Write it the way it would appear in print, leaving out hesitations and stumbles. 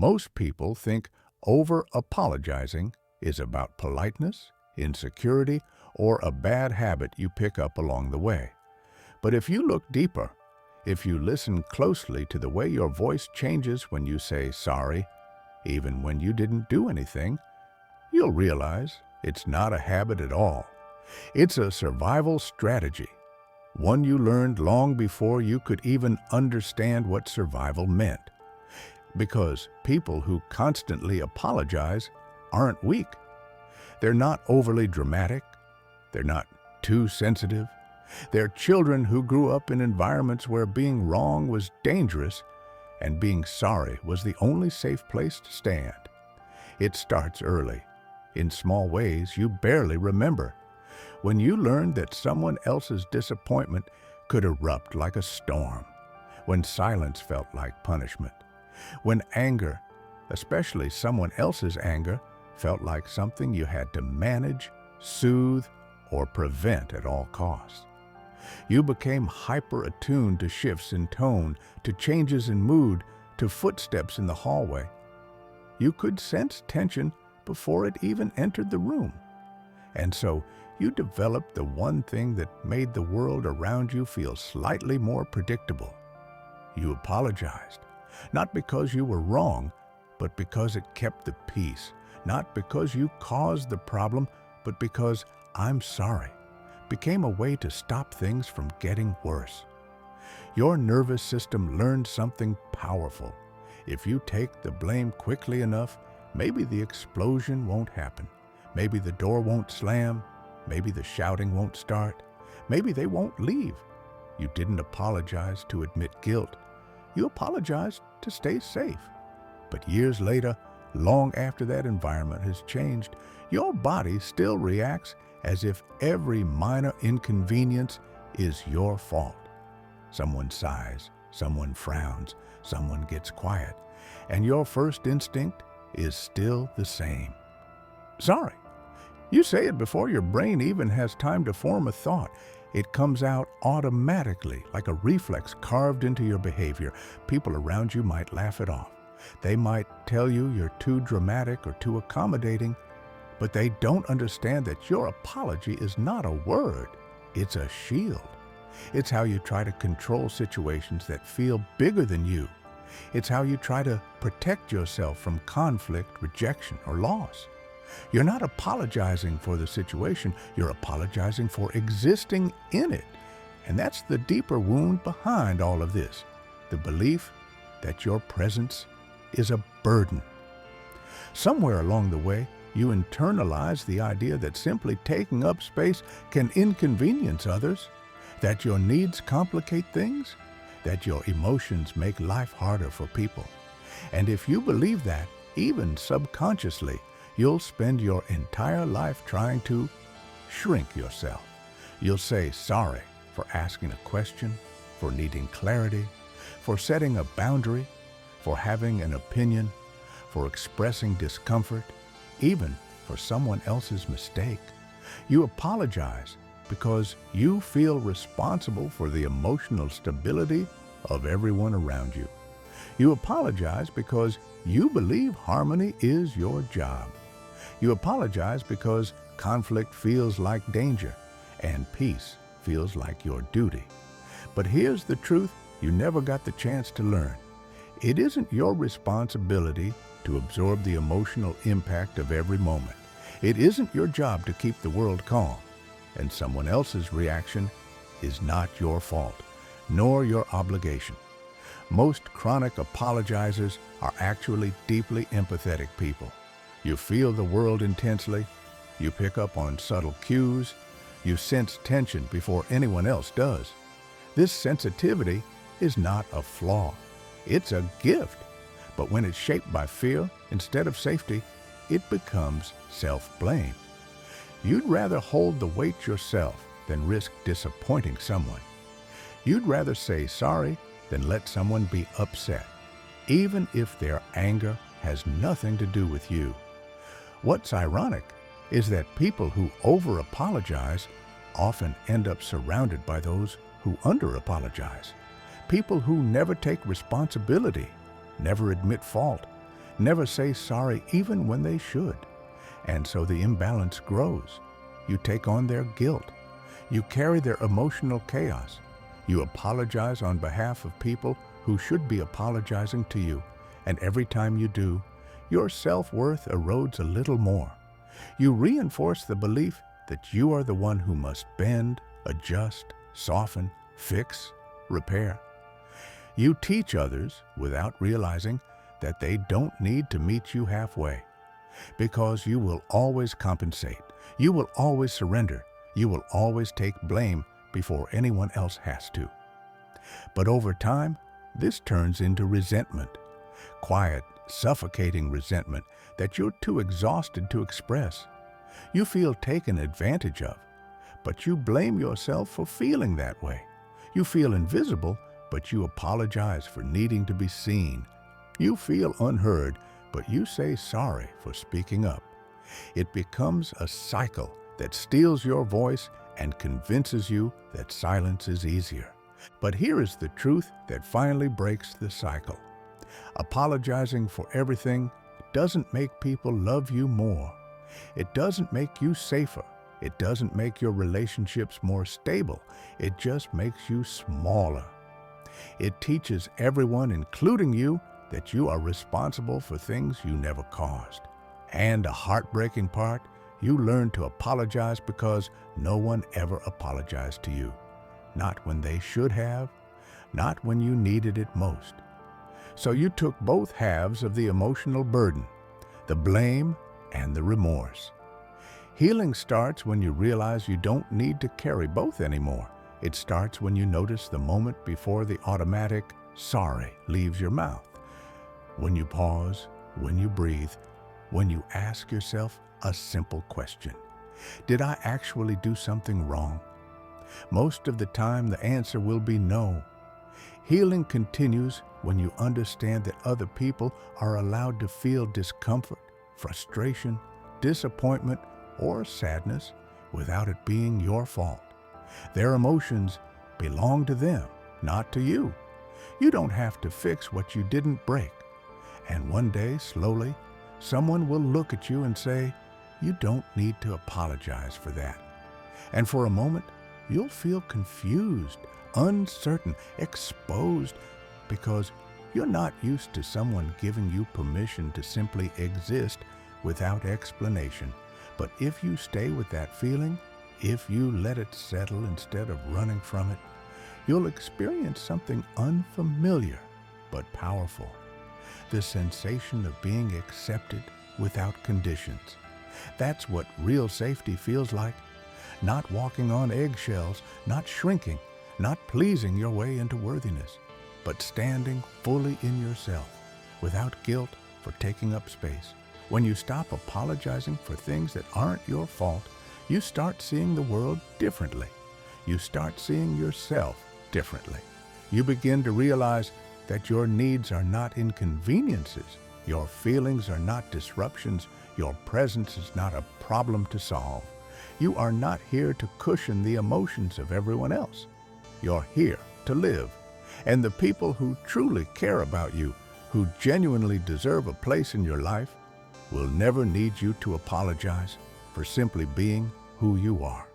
Most people think over-apologizing is about politeness, insecurity, or a bad habit you pick up along the way. But if you look deeper, if you listen closely to the way your voice changes when you say sorry, even when you didn't do anything, you'll realize it's not a habit at all. It's a survival strategy, one you learned long before you could even understand what survival meant. Because people who constantly apologize aren't weak. They're not overly dramatic. They're not too sensitive. They're children who grew up in environments where being wrong was dangerous and being sorry was the only safe place to stand. It starts early, in small ways you barely remember. When you learned that someone else's disappointment could erupt like a storm, when silence felt like punishment, when anger, especially someone else's anger, felt like something you had to manage, soothe, or prevent at all costs. You became hyper-attuned to shifts in tone, to changes in mood, to footsteps in the hallway. You could sense tension before it even entered the room. And so you developed the one thing that made the world around you feel slightly more predictable. You apologized, not because you were wrong, but because it kept the peace, not because you caused the problem, but because "I'm sorry" became a way to stop things from getting worse. Your nervous system learned something powerful. If you take the blame quickly enough, maybe the explosion won't happen. Maybe the door won't slam. Maybe the shouting won't start. Maybe they won't leave. You didn't apologize to admit guilt. You apologized to stay safe. But years later, long after that environment has changed, your body still reacts as if every minor inconvenience is your fault. Someone sighs, someone frowns, someone gets quiet, and your first instinct is still the same. Sorry. You say it before your brain even has time to form a thought. It comes out automatically, like a reflex carved into your behavior. People around you might laugh it off. They might tell you you're too dramatic or too accommodating, but they don't understand that your apology is not a word. It's a shield. It's how you try to control situations that feel bigger than you. It's how you try to protect yourself from conflict, rejection, or loss. You're not apologizing for the situation, you're apologizing for existing in it. And that's the deeper wound behind all of this, the belief that your presence is a burden. Somewhere along the way, you internalize the idea that simply taking up space can inconvenience others, that your needs complicate things, that your emotions make life harder for people. And if you believe that, even subconsciously, you'll spend your entire life trying to shrink yourself. You'll say sorry for asking a question, for needing clarity, for setting a boundary, for having an opinion, for expressing discomfort, even for someone else's mistake. You apologize because you feel responsible for the emotional stability of everyone around you. You apologize because you believe harmony is your job. You apologize because conflict feels like danger and peace feels like your duty. But here's the truth you never got the chance to learn. It isn't your responsibility to absorb the emotional impact of every moment. It isn't your job to keep the world calm, and someone else's reaction is not your fault, nor your obligation. Most chronic apologizers are actually deeply empathetic people. You feel the world intensely, you pick up on subtle cues, you sense tension before anyone else does. This sensitivity is not a flaw, it's a gift. But when it's shaped by fear instead of safety, it becomes self-blame. You'd rather hold the weight yourself than risk disappointing someone. You'd rather say sorry than let someone be upset, even if their anger has nothing to do with you. What's ironic is that people who over-apologize often end up surrounded by those who under-apologize. People who never take responsibility, never admit fault, never say sorry even when they should. And so the imbalance grows. You take on their guilt. You carry their emotional chaos. You apologize on behalf of people who should be apologizing to you. And every time you do, your self-worth erodes a little more. You reinforce the belief that you are the one who must bend, adjust, soften, fix, repair. You teach others, without realizing, that they don't need to meet you halfway, because you will always compensate, you will always surrender, you will always take blame before anyone else has to. But over time, this turns into resentment, quiet, suffocating resentment that you're too exhausted to express. You feel taken advantage of, but you blame yourself for feeling that way. You feel invisible, but you apologize for needing to be seen. You feel unheard, but you say sorry for speaking up. It becomes a cycle that steals your voice and convinces you that silence is easier. But here is the truth that finally breaks the cycle. Apologizing for everything doesn't make people love you more. It doesn't make you safer. It doesn't make your relationships more stable. It just makes you smaller. It teaches everyone, including you, that you are responsible for things you never caused. And a heartbreaking part, you learn to apologize because no one ever apologized to you. Not when they should have, not when you needed it most. So you took both halves of the emotional burden, the blame and the remorse. Healing starts when you realize you don't need to carry both anymore. It starts when you notice the moment before the automatic sorry leaves your mouth. When you pause, when you breathe, when you ask yourself a simple question. Did I actually do something wrong? Most of the time, the answer will be no. Healing continues when you understand that other people are allowed to feel discomfort, frustration, disappointment, or sadness without it being your fault. Their emotions belong to them, not to you. You don't have to fix what you didn't break. And one day, slowly, someone will look at you and say, "You don't need to apologize for that." And for a moment, you'll feel confused, uncertain, exposed, because you're not used to someone giving you permission to simply exist without explanation. But if you stay with that feeling, if you let it settle instead of running from it, you'll experience something unfamiliar but powerful. The sensation of being accepted without conditions. That's what real safety feels like. Not walking on eggshells, not shrinking, not pleasing your way into worthiness, but standing fully in yourself, without guilt for taking up space. When you stop apologizing for things that aren't your fault, you start seeing the world differently. You start seeing yourself differently. You begin to realize that your needs are not inconveniences, your feelings are not disruptions, your presence is not a problem to solve. You are not here to cushion the emotions of everyone else. You're here to live. And the people who truly care about you, who genuinely deserve a place in your life, will never need you to apologize for simply being who you are.